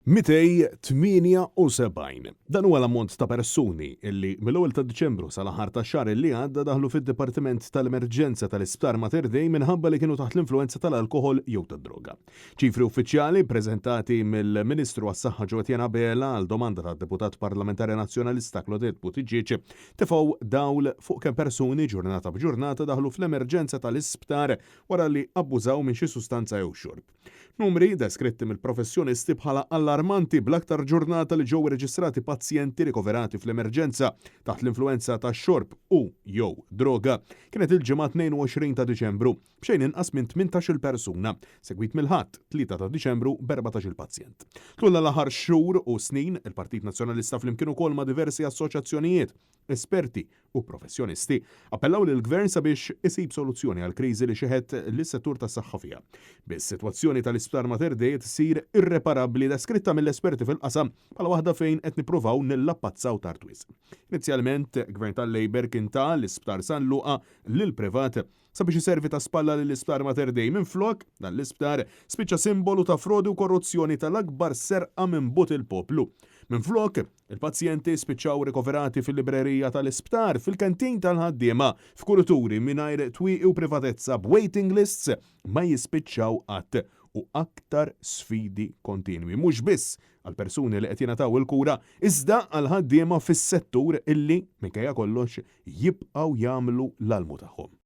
278. Dan huwa l-ammont ta' persuni illi mill-ewwel ta' Diċembru sal-aħħar ta' xahar illi għadda daħlu fid-Dipartiment tal-Emerġenza tal-Isptar Mater Dei minħabba li kienu taħt l-influenza tal-alkoħol jew tad-droga. Ċifri uffiċjali preżentati mill-Ministru għas-Saħħa Ġewetjana Bela għal domanda tad-Deputat Parlamentari Nazzjonalista Claudette Buttigieg tifgħu dawl fuq kemm persuni ġurnata b'ġurnata daħlu fl-emerġenza tal-isptar wara li abbużaw minn xi sustanza jew xorb. Numri deskritti mill-professjonisti bħala allarmanti bl-aktar ġurnata li ġew reġistrati pazjenti rikoverati fl-emerġenza taħt l-influenza tax-xorb u jew droga kienet il-ġimgħa 22 ta' Diċembru b'xejn inqas minn 18-il persuna, segwit mill-Ħadd 3 ta' Diċembru b'14-il pazjent. Tul l-aħħar xhur u snin, il-Partit Nazzjonalista flimkien ukoll ma' diversi assoċjazzjonijiet, esperti u professjonisti appellaw lill-Gvern sabiex isib soluzzjoni għal kriżi li xeħed lis-settur tas-saħħa fiha. Bis-sitwazzjoni tal-Isptar Mater Dei tsir irreparabbli deskritta mill-esperti fil-qasam bħala waħda fejn qed nippruvaw nillappazzaw tartwis. Inizjalment, Gvern tal-Labor kien ta' l-Isptar San Luqa lill-privat sabiex iservi ta' spalla lill-Isptar Mater Dei minflok dan l-isptar spiċċa simbolu ta' frodi u korruzzjoni tal-akbar serqa minn but il-poplu. Minflok, il-pazjenti spiċċaw rikoverati fil-librerija tal-isptar, fil-kantin tal-ħaddiema, f'kurituri mingħajr twieqi u privatezza b'waiting lists ma jispiċċaw qatt u aktar sfidi kontinwi. Mhux biss għal persuni li qed jingħataw il-kura, iżda għal ħaddiema fis-settur illi minkejja kollox jibqgħu jagħmlu l-almu tagħhom.